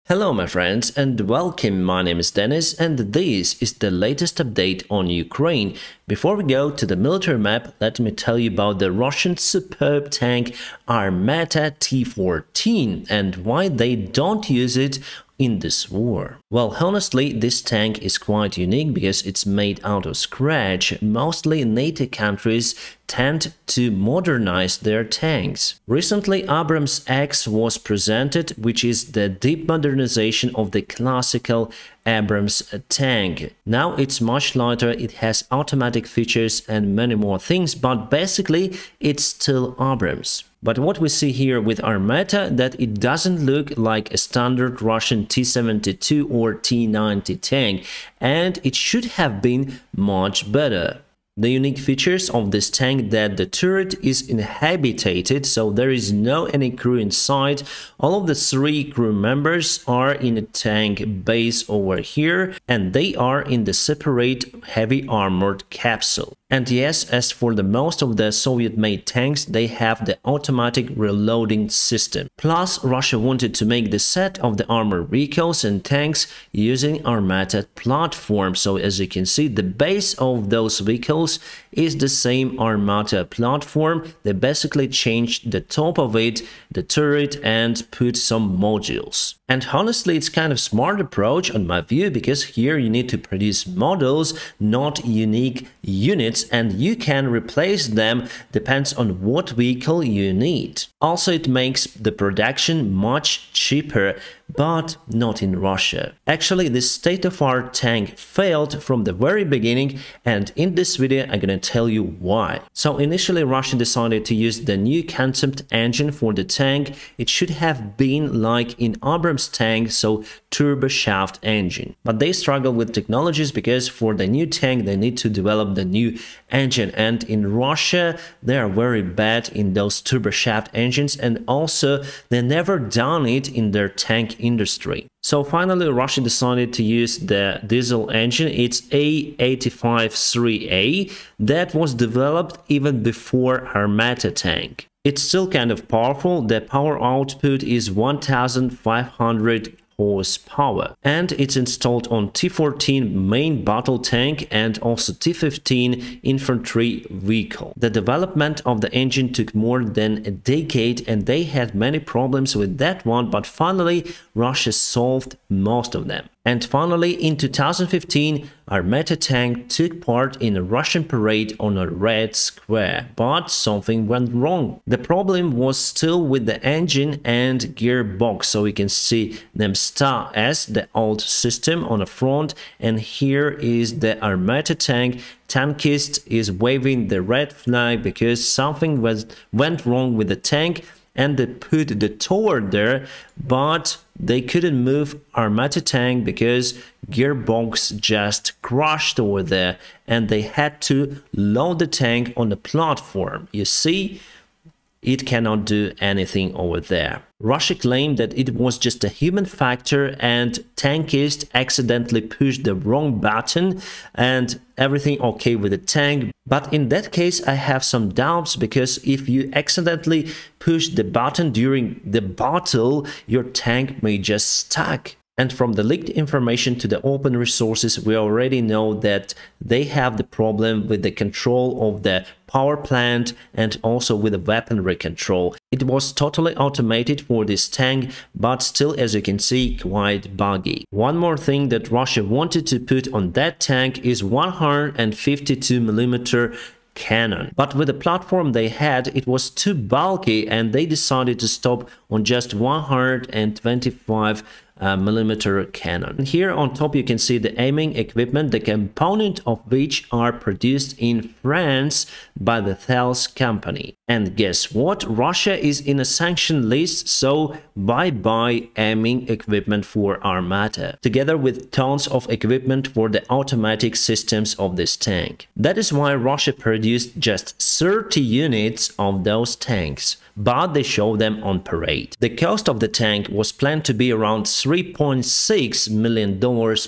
Hello my friends and welcome, my name is Dennis and this is the latest update on Ukraine. Before we go to the military map, let me tell you about the Russian superb tank Armata T14 and why they don't use it in this war. Well, honestly, this tank is quite unique because it's made out of scratch. Mostly NATO countries tend to modernize their tanks. Recently, Abrams X was presented, which is the deep modernization of the classical Abrams tank. Now it's much lighter, it has automatic features and many more things, but basically it's still Abrams. But what we see here with Armata, that it doesn't look like a standard Russian T-72 or T-90 tank, and it should have been much better. The unique features of this tank that the turret is inhabited, so there is no any crew inside. All of the 3 crew members are in a tank base over here, and they are in the separate heavy armored capsule. And yes, as for the most of the Soviet-made tanks, they have the automatic reloading system. Plus, Russia wanted to make the set of the armored vehicles and tanks using Armata platform. So as you can see, the base of those vehicles is the same Armata platform. They basically changed the top of it, the turret, and put some modules. And honestly, it's kind of smart approach on my view, because here you need to produce models, not unique units, and you can replace them depends on what vehicle you need. Also, it makes the production much cheaper, but not in Russia. Actually, this state-of-art tank failed from the very beginning, and in this video I'm gonna tell you why. So initially Russia decided to use the new concept engine for the tank. It should have been like in Abrams tank, so turboshaft engine. But they struggle with technologies because for the new tank they need to develop the new engine, and in Russia they are very bad in those turboshaft engines, and also they never done it in their tank industry. So finally Russia decided to use the diesel engine. It's A853A that was developed even before Armata tank. It's still kind of powerful. The power output is 1500 horsepower, and it's installed on T14 main battle tank and also T15 infantry vehicle. The development of the engine took more than a decade, and they had many problems with that one, but finally Russia solved most of them. And finally, in 2015, Armata tank took part in a Russian parade on a red square, but something went wrong. The problem was still with the engine and gearbox, so we can see them star as the old system on the front, and here is the Armata tank. Tankist is waving the red flag because something went wrong with the tank, and they put the tower there, but they couldn't move Armata tank because gearbox just crashed over there, and they had to load the tank on the platform. You see, it cannot do anything over there. Russia claimed that it was just a human factor and tankist accidentally pushed the wrong button and everything okay with the tank. But in that case I have some doubts, because if you accidentally push the button during the battle, your tank may just stuck. And from the leaked information to the open resources, we already know that they have the problem with the control of the power plant and also with the weaponry control. It was totally automated for this tank, but still, as you can see, quite buggy. One more thing that Russia wanted to put on that tank is 152mm cannon, but with the platform they had, it was too bulky, and they decided to stop on just 125mm cannon. And here on top you can see the aiming equipment, the component of which are produced in France by the Thales company. And guess what? Russia is in a sanction list, so bye-bye aiming equipment for Armata, together with tons of equipment for the automatic systems of this tank. That is why Russia produced just 30 units of those tanks. but they show them on parade. The cost of the tank was planned to be around $3.6 million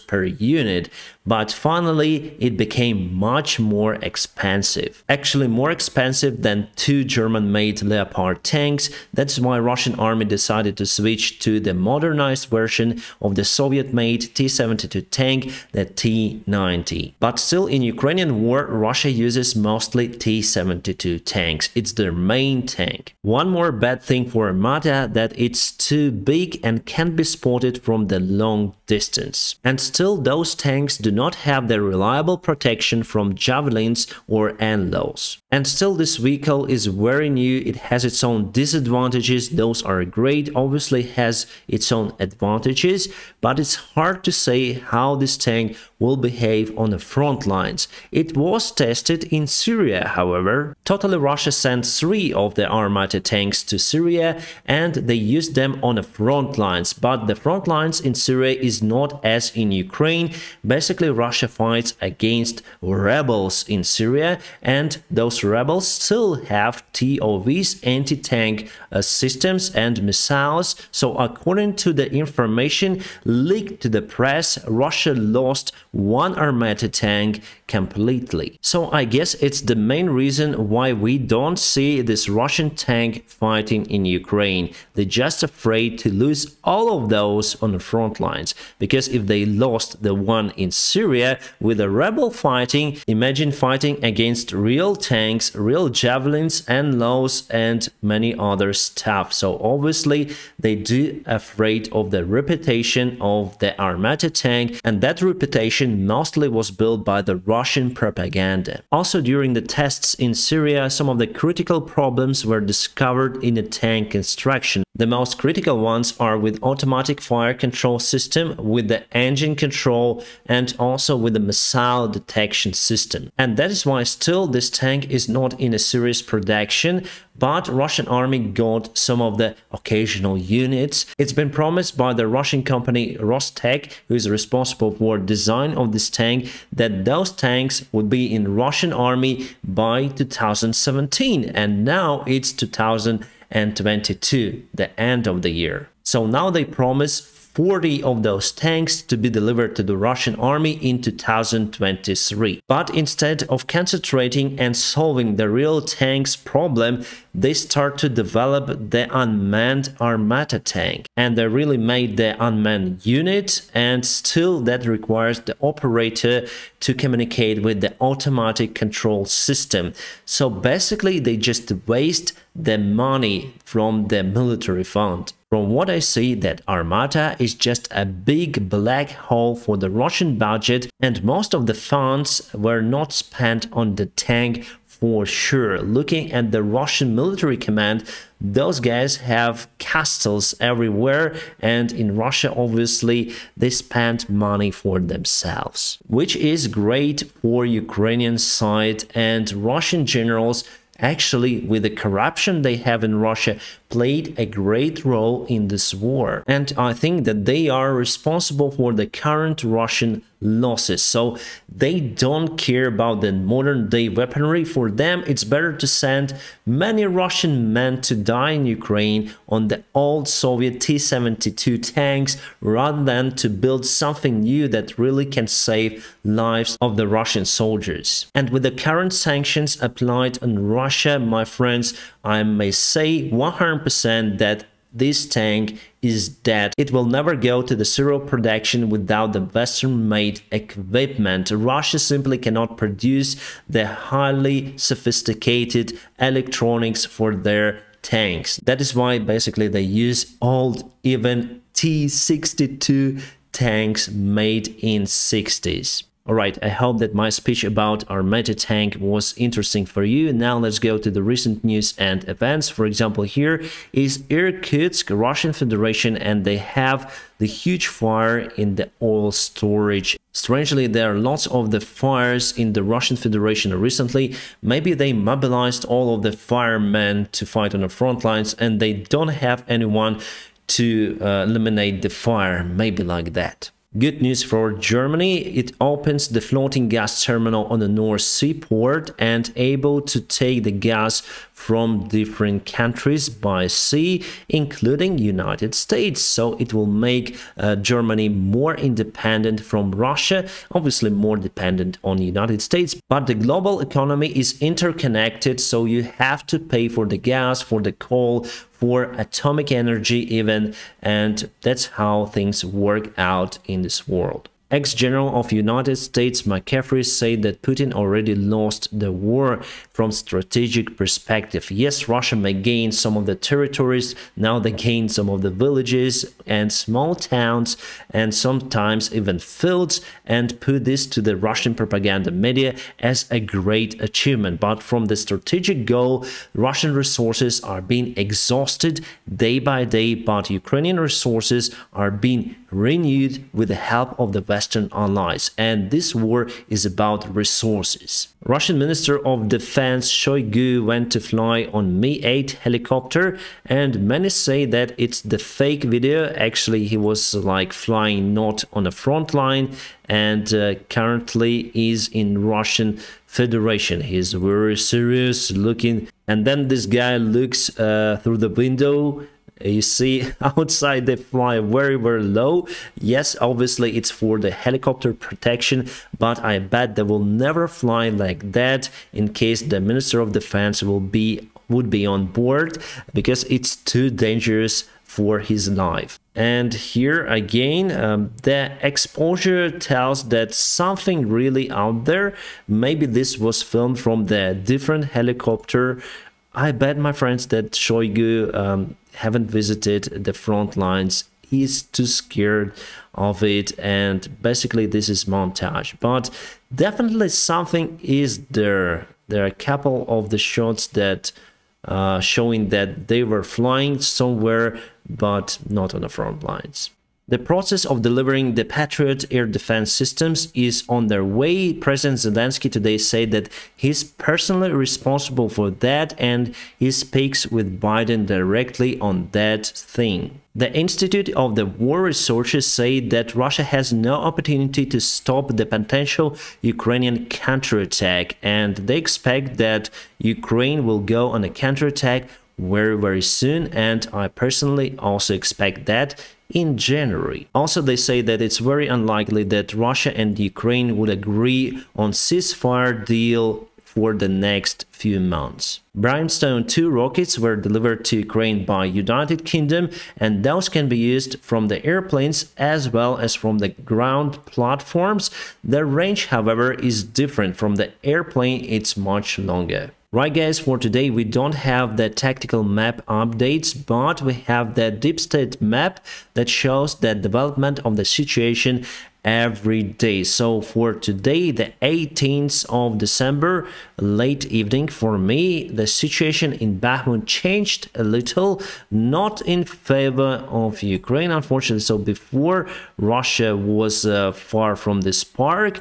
per unit, but finally it became much more expensive. Actually more expensive than two German-made Leopard tanks. That's why Russian army decided to switch to the modernized version of the Soviet-made T-72 tank, the T-90. But still, in Ukrainian war, Russia uses mostly T-72 tanks. It's their main tank. One more bad thing for Armata, that it's too big and can't be spotted from the long distance. And still, those tanks do not have the reliable protection from javelins or NLAWs. And still, this vehicle is very new. It has its own disadvantages. Those are great. Obviously has its own advantages, but it's hard to say how this tank will behave on the front lines. It was tested in Syria, however. Totally, Russia sent 3 of the Armata tanks to Syria and they used them on the front lines, but the front lines in Syria is not as in Ukraine. Basically, Russia fights against rebels in Syria, and those rebels still have TOVs, anti-tank systems and missiles. So according to the information leaked to the press, Russia lost 1 Armata tank completely. So I guess it's the main reason why we don't see this Russian tank fighting in Ukraine. They're just afraid to lose all of those on the front lines, because if they lost the one in Syria with a rebel fighting, imagine fighting against real tanks, real javelins and NLAWs and many other stuff. So obviously they do afraid of the reputation of the Armata tank, and that reputation mostly was built by the Russian propaganda. Also, during the tests in Syria, some of the critical problems were discovered in the tank construction. The most critical ones are with automatic fire control system, with the engine control, and also with the missile detection system. And that is why still this tank is not in a serious production, but Russian army got some of the occasional units. It's been promised by the Russian company Rostec, who is responsible for design of this tank, that those tanks would be in Russian army by 2017, and now it's 2022, the end of the year. So now they promise 40 of those tanks to be delivered to the Russian army in 2023. But instead of concentrating and solving the real tanks problem, they start to develop the unmanned Armata tank. And they really made the unmanned unit, and still that requires the operator to communicate with the automatic control system. So basically they just waste the money from the military fund. From what I see, that Armata is just a big black hole for the Russian budget, and most of the funds were not spent on the tank for sure. Looking at the Russian military command, those guys have castles everywhere, and in Russia obviously they spend money for themselves, which is great for Ukrainian side. And Russian generals, actually, with the corruption they have in Russia, played a great role in this war. And I think that they are responsible for the current Russian losses. So they don't care about the modern day weaponry. For them, it's better to send many Russian men to die in Ukraine on the old Soviet T-72 tanks, rather than to build something new that really can save lives of the Russian soldiers. And with the current sanctions applied on Russia, my friends, I may say 100% that this tank is dead. It will never go to the serial production without the Western-made equipment. Russia simply cannot produce the highly sophisticated electronics for their tanks. That is why basically they use old, even T-62 tanks made in 60s. Alright, I hope that my speech about Armata tank was interesting for you. Now let's go to the recent news and events. For example, here is Irkutsk, Russian Federation, and they have the huge fire in the oil storage. Strangely, there are lots of the fires in the Russian Federation recently. Maybe they mobilized all of the firemen to fight on the front lines and they don't have anyone to eliminate the fire, maybe like that. Good news for Germany, it opens the floating gas terminal on the North Sea port and able to take the gas from different countries by sea, including United States. So it will make Germany more independent from Russia, obviously more dependent on United States. But the global economy is interconnected, so you have to pay for the gas, for the coal, for atomic energy even, and that's how things work out in this world. Ex-General of United States McCaffrey said that Putin already lost the war from strategic perspective. Yes, Russia may gain some of the territories, now they gain some of the villages and small towns and sometimes even fields, and put this to the Russian propaganda media as a great achievement. But from the strategic goal, Russian resources are being exhausted day by day, but Ukrainian resources are being renewed with the help of the Western allies, and this war is about resources. Russian Minister of Defense Shoigu went to fly on Mi-8 helicopter, and many say that it's the fake video. Actually, he was like flying not on the front line, and currently is in Russian Federation. He's very serious looking, and then this guy looks through the window. You see outside they fly very low. Yes, obviously it's for the helicopter protection, but I bet they will never fly like that in case the Minister of Defense would be on board, because it's too dangerous for his life. And here again, the exposure tells that something really out there. Maybe this was filmed from the different helicopter. I bet, my friends, that Shoigu haven't visited the front lines. He's too scared of it, and basically this is montage. But definitely something is there. There are a couple of the shots that showing that they were flying somewhere, but not on the front lines. The process of delivering the Patriot air defense systems is on their way. President Zelensky today said that he's personally responsible for that, and he speaks with Biden directly on that thing. The Institute of the War Researchers say that Russia has no opportunity to stop the potential Ukrainian counterattack, and they expect that Ukraine will go on a counterattack very soon, and I personally also expect that in January. Also, they say that it's very unlikely that Russia and Ukraine would agree on ceasefire deal for the next few months. Brimstone 2 rockets were delivered to Ukraine by United Kingdom, and those can be used from the airplanes as well as from the ground platforms. The range, however, is different. From the airplane, it's much longer. Right, guys, for today we don't have the tactical map updates, but we have the deep state map that shows the development of the situation every day. So for today, the 18th of December, late evening for me, the situation in Bakhmut changed a little, not in favor of Ukraine, unfortunately. So before, Russia was far from this park,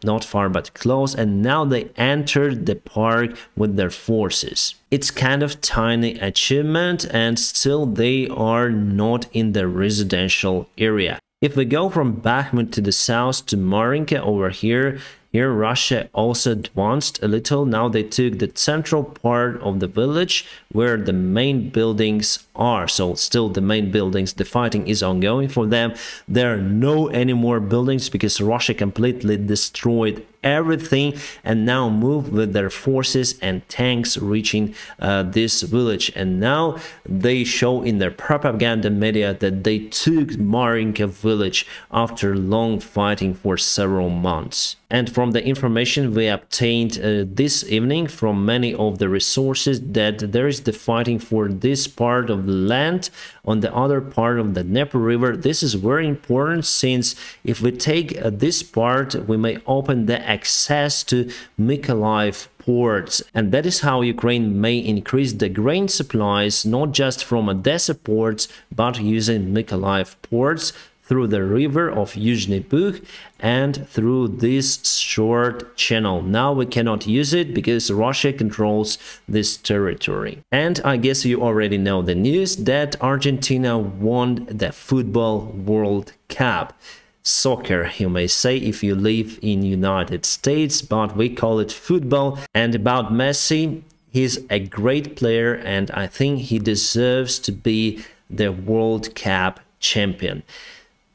not far but close, and now they entered the park with their forces. It's kind of tiny achievement, and still they are not in the residential area. If we go from Bakhmut to the south to Marinka over here, Russia also advanced a little. Now they took the central part of the village where the main buildings are. So still the main buildings, the fighting is ongoing for them. There are no any more buildings because Russia completely destroyed everything and now moved with their forces and tanks reaching this village. And now they show in their propaganda media that they took Marinka village after long fighting for several months. And from the information we obtained this evening from many of the resources, that there is the fighting for this part of the land on the other part of the Dnieper River. This is very important, since if we take this part, we may open the access to Mykolaiv ports, and that is how Ukraine may increase the grain supplies, not just from Odessa ports, but using Mykolaiv ports through the river of Yuzhny Bug and through this short channel. Now we cannot use it because Russia controls this territory. And I guess you already know the news that Argentina won the Football World Cup. Soccer, you may say, if you live in United States, but we call it football. And about Messi, He's a great player, and I think he deserves to be the World Cup champion.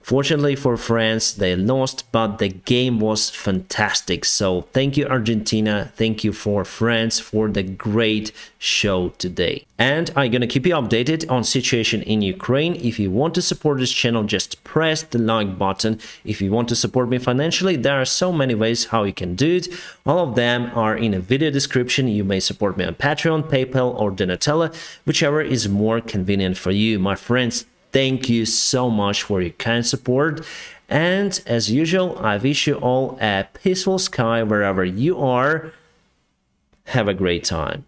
Fortunately for France, they lost, but the game was fantastic. So thank you, Argentina. Thank you for France for the great show today. And I'm gonna keep you updated on situation in Ukraine. If you want to support this channel, just press the like button. If you want to support me financially, there are so many ways how you can do it. All of them are in a video description. You may support me on Patreon, PayPal, or Donatella, whichever is more convenient for you, my friends. Thank you so much for your kind support, and as usual, I wish you all a peaceful sky wherever you are. Have a great time.